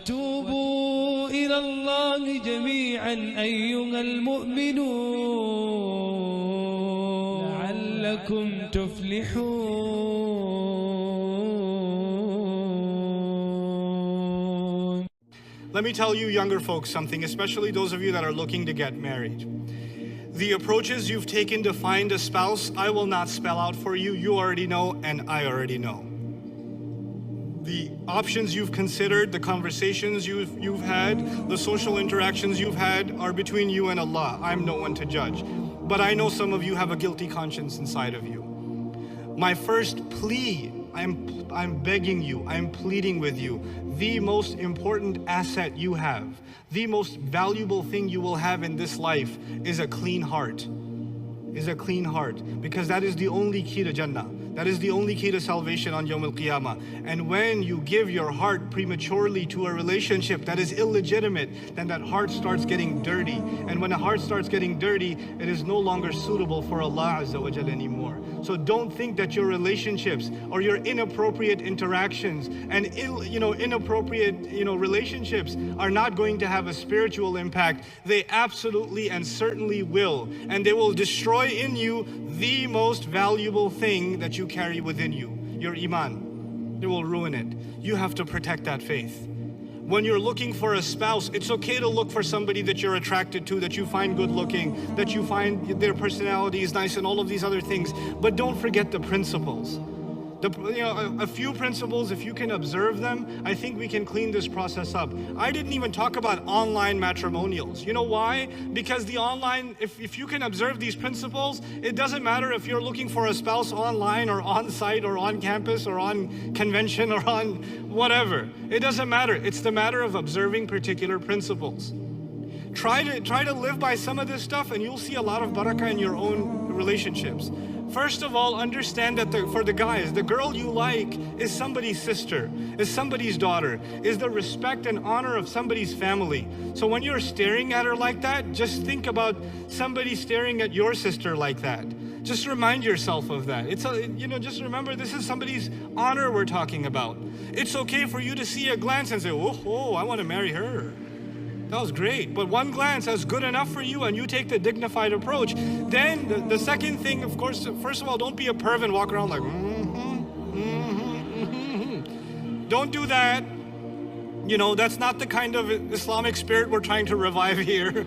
توبوا إلى الله جميعا أيها المؤمنون لعلكم تفلحون. Let me tell you younger folks something, especially those of you that are looking to get married. The approaches you've taken to find a spouse, I will not spell out for you. You already know, and I already know. The options you've considered, the conversations you've had, the social interactions you've had are between you and Allah. I'm no one to judge. But I know some of you have a guilty conscience inside of you. My first plea, I'm begging you, I'm pleading with you, the most important asset you have, the most valuable thing you will have in this life is a clean heart. Because that is the only key to Jannah. That is the only key to salvation on Yawm al-Qiyamah. And when you give your heart prematurely to a relationship that is illegitimate, then that heart starts getting dirty. And when a heart starts getting dirty, it is no longer suitable for Allah Azza wa Jalla anymore. So don't think that your relationships or your inappropriate interactions and inappropriate relationships are not going to have a spiritual impact. They absolutely and certainly will. And they will destroy in you the most valuable thing that you carry within you, your iman. It will ruin it. You have to protect that faith. When you're looking for a spouse, it's okay to look for somebody that you're attracted to, that you find good looking, that you find their personality is nice and all of these other things. But don't forget the principles. A few principles, if you can observe them, I think we can clean this process up. I didn't even talk about online matrimonials. You know why? Because the online, if you can observe these principles, it doesn't matter if you're looking for a spouse online or on site or on campus or on convention or on whatever. It doesn't matter. It's the matter of observing particular principles. Try to live by some of this stuff and you'll see a lot of barakah in your own relationships. First of all, understand that for the guys, the girl you like is somebody's sister, is somebody's daughter, is the respect and honor of somebody's family. So when you're staring at her like that, just think about somebody staring at your sister like that. Just remind yourself of that. Just remember this is somebody's honor we're talking about. It's okay for you to see a glance and say, oh, I want to marry her. That was great, but one glance is good enough for you and you take the dignified approach. Then the second thing, of course, first of all, don't be a perv and walk around like, Don't do that. That's not the kind of Islamic spirit we're trying to revive here.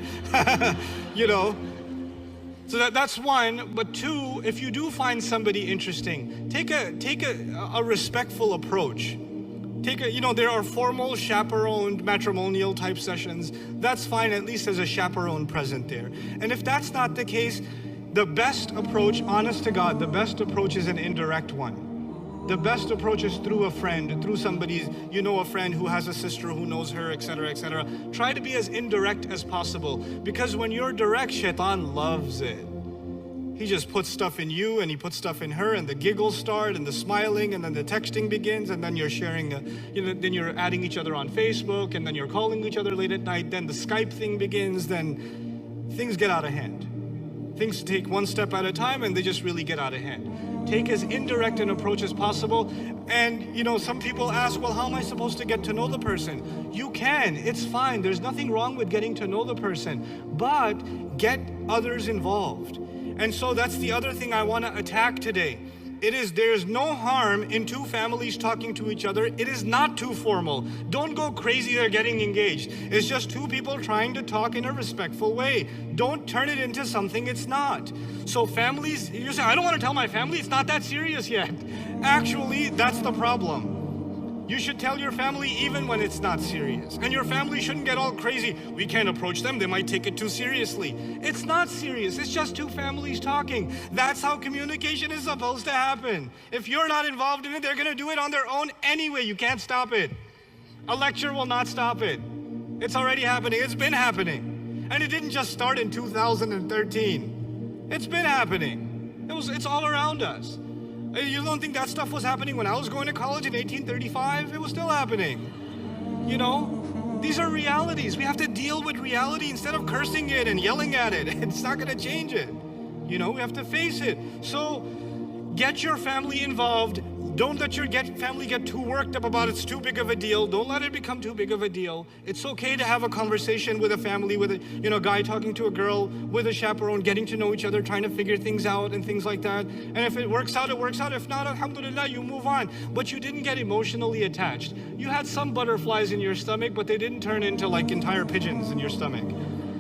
So that's one. But two, if you do find somebody interesting, take a respectful approach. There are formal chaperoned matrimonial type sessions. That's fine, at least there's a chaperone present there. And if that's not the case, the best approach, honest to God, the best approach is an indirect one. The best approach is through a friend, through somebody's, a friend who has a sister who knows her, etc., etc. Try to be as indirect as possible, because when you're direct, shaitan loves it. He just puts stuff in you and he puts stuff in her and the giggles start and the smiling and then the texting begins and then you're sharing, then you're adding each other on Facebook and then you're calling each other late at night. Then the Skype thing begins, then things get out of hand. Things take one step at a time and they just really get out of hand. Take as indirect an approach as possible. And some people ask, well, how am I supposed to get to know the person? You can, it's fine. There's nothing wrong with getting to know the person, but get others involved. And so that's the other thing I want to attack today. There's no harm in two families talking to each other. It is not too formal. Don't go crazy, they're getting engaged. It's just two people trying to talk in a respectful way. Don't turn it into something it's not. So families, you say, I don't want to tell my family, it's not that serious yet. Actually, that's the problem. You should tell your family even when it's not serious. And your family shouldn't get all crazy. We can't approach them, they might take it too seriously. It's not serious, it's just two families talking. That's how communication is supposed to happen. If you're not involved in it, they're gonna do it on their own anyway. You can't stop it. A lecture will not stop it. It's already happening, it's been happening. And it didn't just start in 2013. It's been happening. It's all around us. You don't think that stuff was happening when I was going to college in 1835? It was still happening. These are realities. We have to deal with reality instead of cursing it and yelling at it. It's not going to change it. We have to face it. So get your family involved. Don't let your family get too worked up about it's too big of a deal. Don't let it become too big of a deal. It's okay to have a conversation with a family, with a guy talking to a girl, with a chaperone, getting to know each other, trying to figure things out and things like that. And if it works out, it works out. If not, alhamdulillah, you move on. But you didn't get emotionally attached. You had some butterflies in your stomach, but they didn't turn into like entire pigeons in your stomach,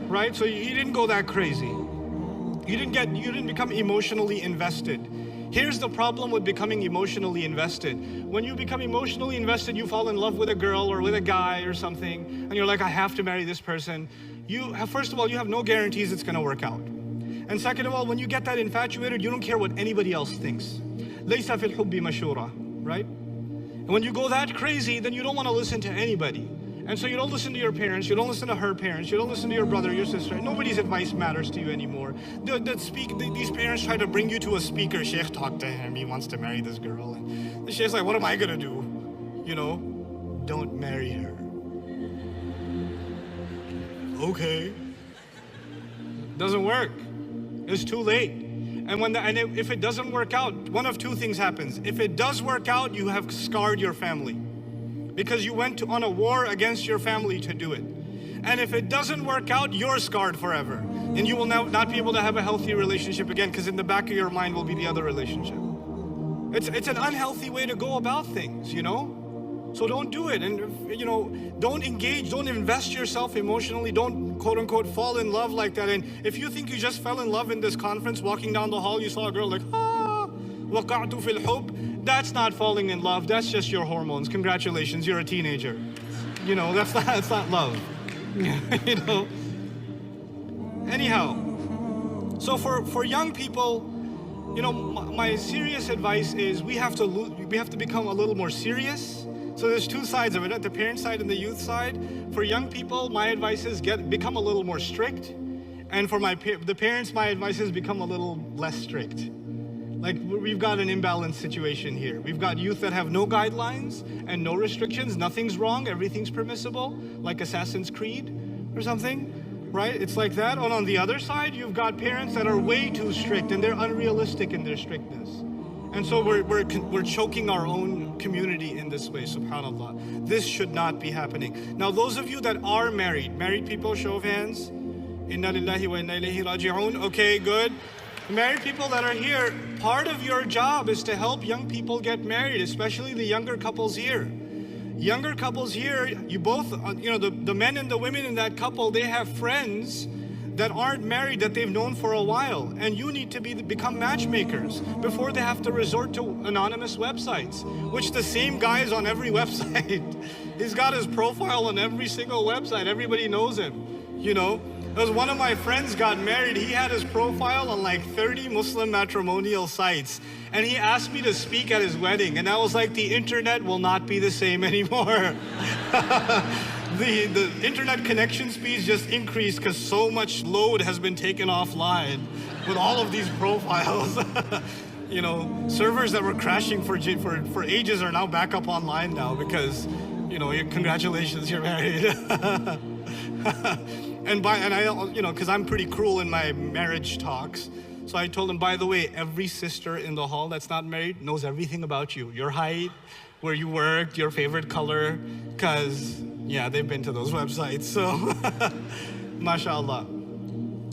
right? So you didn't go that crazy. You didn't become emotionally invested. Here's the problem with becoming emotionally invested. When you become emotionally invested, you fall in love with a girl or with a guy or something, and you're like, I have to marry this person. First of all, you have no guarantees it's gonna work out. And second of all, when you get that infatuated, you don't care what anybody else thinks. Laysa fil hubbi mashura, right? And when you go that crazy, then you don't wanna listen to anybody. And so you don't listen to your parents, you don't listen to her parents, you don't listen to your brother, your sister. Nobody's advice matters to you anymore. These parents try to bring you to a speaker. Sheikh, talk to him, he wants to marry this girl. And the Sheikh's like, what am I gonna do? Don't marry her. Okay. Doesn't work. It's too late. And if it doesn't work out, one of two things happens. If it does work out, you have scarred your family, because you went on a war against your family to do it. And if it doesn't work out, you're scarred forever. And you will not be able to have a healthy relationship again, because in the back of your mind will be the other relationship. It's an unhealthy way to go about things, So don't do it. And, don't engage, don't invest yourself emotionally. Don't, quote unquote, fall in love like that. And if you think you just fell in love in this conference, walking down the hall, you saw a girl like, وقعت في الحب. That's not falling in love. That's just your hormones. Congratulations, you're a teenager. That's not love. Anyhow, so for young people, my serious advice is we have to become a little more serious. So there's two sides of it, at the parent side and the youth side. For young people, my advice is become a little more strict. And for the parents, my advice is become a little less strict. Like, we've got an imbalanced situation here. We've got youth that have no guidelines and no restrictions. Nothing's wrong, everything's permissible, like Assassin's Creed or something, right? It's like that. And on the other side, you've got parents that are way too strict and they're unrealistic in their strictness. And so we're choking our own community in this way, subhanAllah. This should not be happening. Now, those of you that are married people, show of hands. Inna lillahi wa inna ilayhi raji'un. Okay, good. Married people that are here, part of your job is to help young people get married, especially the younger couples here. Younger couples here, you both, the men and the women in that couple, they have friends that aren't married that they've known for a while, and you need to become matchmakers before they have to resort to anonymous websites, which the same guy is on every website. He's got his profile on every single website. Everybody knows him, Because one of my friends got married, he had his profile on like 30 Muslim matrimonial sites. And he asked me to speak at his wedding. And I was like, the internet will not be the same anymore. The internet connection speeds just increased because so much load has been taken offline with all of these profiles. Servers that were crashing for ages are now back up online now because, congratulations, you're married. And because I'm pretty cruel in my marriage talks, so I told him, by the way, every sister in the hall that's not married knows everything about you. Your height, where you worked, your favorite color, because, they've been to those websites, so, mashallah.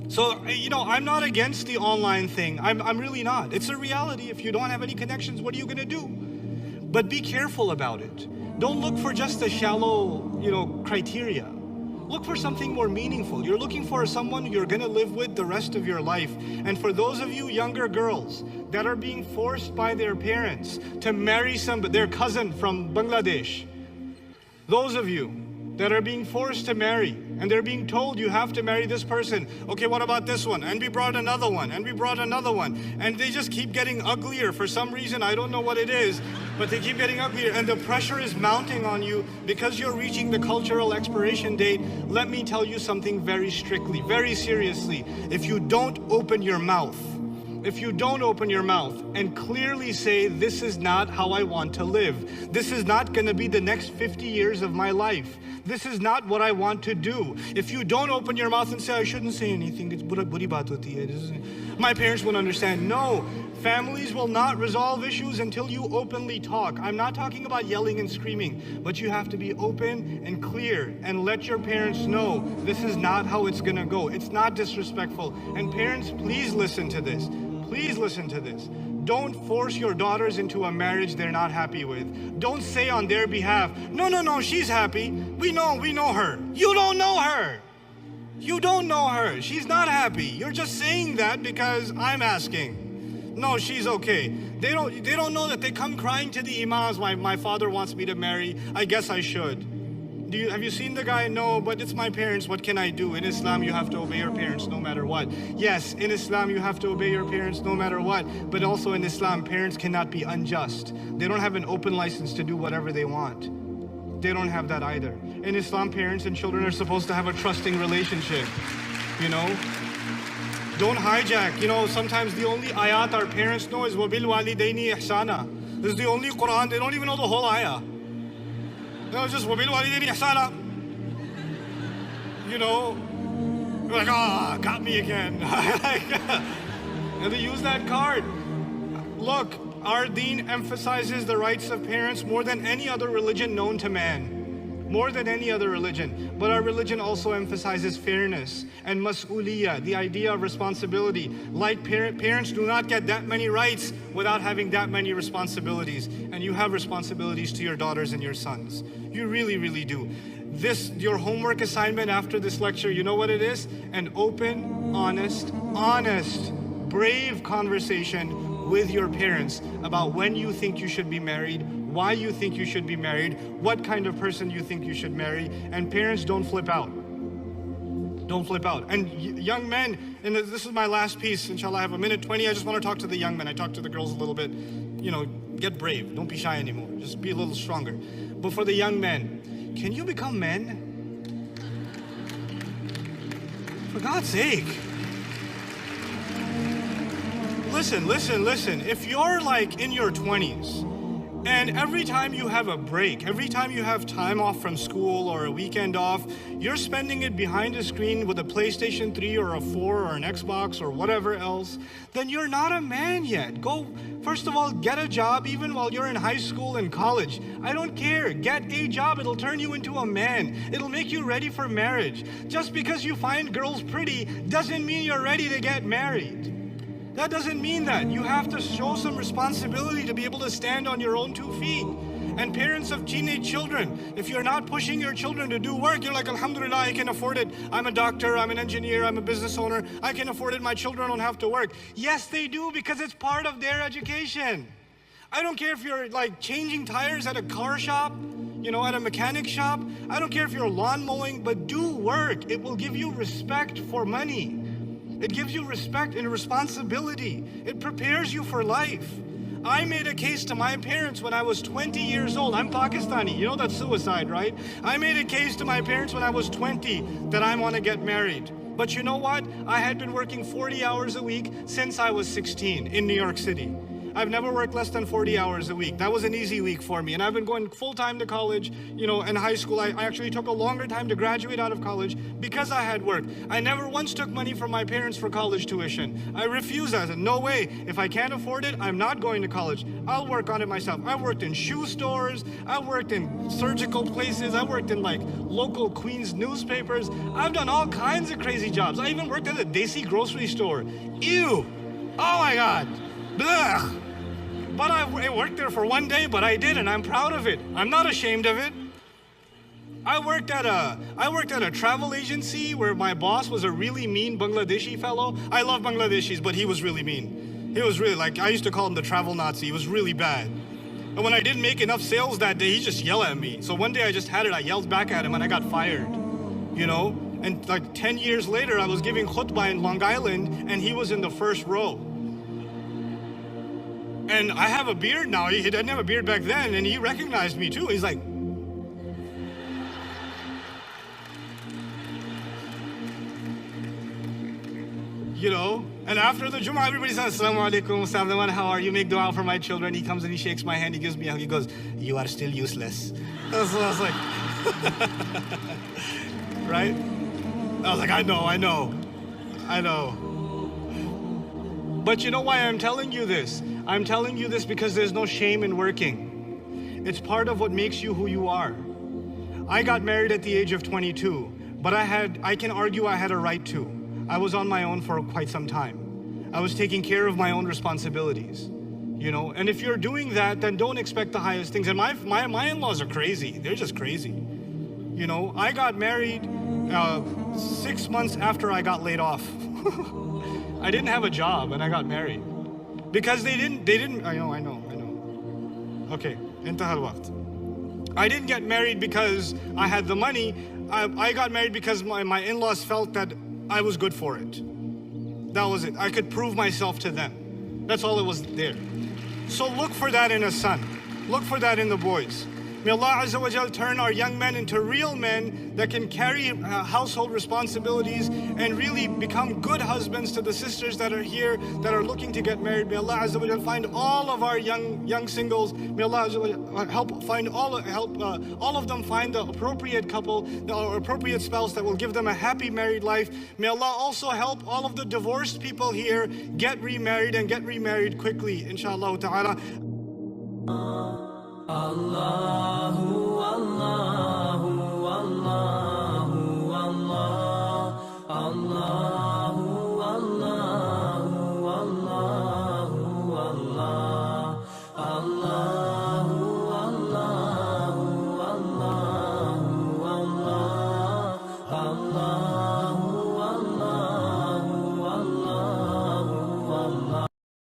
So, I'm not against the online thing. I'm really not. It's a reality. If you don't have any connections, what are you going to do? But be careful about it. Don't look for just a shallow, criteria. Look for something more meaningful. You're looking for someone you're going to live with the rest of your life. And for those of you younger girls that are being forced by their parents to marry their cousin from Bangladesh, those of you that are being forced to marry and they're being told you have to marry this person. Okay, what about this one? And we brought another one, and we brought another one. And they just keep getting uglier for some reason. I don't know what it is, but they keep getting uglier. And the pressure is mounting on you because you're reaching the cultural expiration date. Let me tell you something very strictly, very seriously. If you don't open your mouth and clearly say, this is not how I want to live. This is not going to be the next 50 years of my life. This is not what I want to do. If you don't open your mouth and say, I shouldn't say anything, it's buri baat hoti hai. My parents won't understand. No, Families will not resolve issues until you openly talk. I'm not talking about yelling and screaming, but you have to be open and clear and let your parents know this is not how it's gonna go. It's not disrespectful. And parents, please listen to this. Please listen to this. Don't force your daughters into a marriage they're not happy with. Don't say on their behalf, no, she's happy. We know her. You don't know her. You don't know her. She's not happy. You're just saying that because I'm asking. No, she's okay. They don't know that they come crying to the imams, my father wants me to marry. I guess I should. Have you seen the guy? No, but it's my parents. What can I do? In Islam, you have to obey your parents no matter what. Yes, in Islam, you have to obey your parents no matter what. But also in Islam, parents cannot be unjust. They don't have an open license to do whatever they want. They don't have that either. In Islam, parents and children are supposed to have a trusting relationship, you know? Don't hijack. You know, sometimes the only ayat our parents know is وَبِالْوَالِدَيْنِ إِحْسَانًا. This is the only Quran. They don't even know the whole ayah. No, it's just وَبِالْوَالِدَيْنِ إِحْسَانًا. You know, you're like, got me again. And they use that card. Look, our deen emphasizes the rights of parents more than any other religion known to man. More than any other religion. But our religion also emphasizes fairness and mas'uliyah, the idea of responsibility. Like parents do not get that many rights without having that many responsibilities. And you have responsibilities to your daughters and your sons. You really, really do. Your homework assignment after this lecture, you know what it is? An open, honest, brave conversation with your parents about when you think you should be married, why you think you should be married, what kind of person you think you should marry. And parents, don't flip out. Don't flip out. And young men, and this is my last piece, inshallah I have a minute 20, I just want to talk to the young men. I talked to the girls a little bit. You know, get brave, don't be shy anymore, just be a little stronger. But for the young men, can you become men? For God's sake. Listen. If you're like in your 20s, and every time you have a break, every time you have time off from school or a weekend off, you're spending it behind a screen with a PlayStation 3 or a 4 or an Xbox or whatever else, then you're not a man yet. Go, first of all, get a job even while you're in high school and college. I don't care. Get a job. It'll turn you into a man. It'll make you ready for marriage. Just because you find girls pretty doesn't mean you're ready to get married. That doesn't mean that. You have to show some responsibility to be able to stand on your own 2 feet. And parents of teenage children, if you're not pushing your children to do work, you're like, alhamdulillah, I can afford it. I'm a doctor, I'm an engineer, I'm a business owner. I can afford it, my children don't have to work. Yes, they do, because it's part of their education. I don't care if you're like changing tires at a car shop, you know, at a mechanic shop. I don't care if you're lawn mowing, but do work. It will give you respect for money. It gives you respect and responsibility. It prepares you for life. I made a case to my parents when I was 20 years old. I'm Pakistani, you know that's suicide, right? I made a case to my parents when I was 20 that I want to get married. But you know what? I had been working 40 hours a week since I was 16 in New York City. I've never worked less than 40 hours a week. That was an easy week for me. And I've been going full-time to college, you know, and high school. I actually took a longer time to graduate out of college because I had work. I never once took money from my parents for college tuition. I refused. I said, no way. If I can't afford it, I'm not going to college. I'll work on it myself. I worked in shoe stores. I worked in surgical places. I worked in like local Queens newspapers. I've done all kinds of crazy jobs. I even worked at a Desi grocery store. Ew. Oh my God. Blech. But I worked there for one day, but I did, and I'm proud of it. I'm not ashamed of it. I worked at a travel agency where my boss was a really mean Bangladeshi fellow. I love Bangladeshis, but he was really mean. He was really, like, I used to call him the travel Nazi. He was really bad. And when I didn't make enough sales that day, he just yelled at me. So one day I just had it, I yelled back at him, and I got fired, you know? And like 10 years later, I was giving khutbah in Long Island, and he was in the first row. And I have a beard now. He didn't have a beard back then, and he recognized me too. He's like, you know, and after the Jummah, everybody says, Assalamu alaikum, Assalamu, how are you? Make dua for my children. He comes and he shakes my hand, he gives me a hug, he goes, you are still useless. So I was like, right? I was like, I know. But you know why I'm telling you this? I'm telling you this because there's no shame in working. It's part of what makes you who you are. I got married at the age of 22, but I can argue I had a right to. I was on my own for quite some time. I was taking care of my own responsibilities, you know? And if you're doing that, then don't expect the highest things. And my in-laws are crazy. They're just crazy. You know, I got married 6 months after I got laid off. I didn't have a job and I got married. Because they didn't, I know. Okay, انتهى الوقت. I didn't get married because I had the money. I got married because my in-laws felt that I was good for it. That was it. I could prove myself to them. That's all it was there. So look for that in a son. Look for that in the boys. May Allah Azza wa Jal turn our young men into real men that can carry household responsibilities and really become good husbands to the sisters that are here that are looking to get married. May Allah Azza wa Jal find all of our young singles. May Allah Azza wa Jal help all of them find the appropriate couple, the appropriate spouse that will give them a happy married life. May Allah also help all of the divorced people here get remarried and get remarried quickly, inshallah ta'ala. Allahu, Allahu, Allahu, Allah, Allah.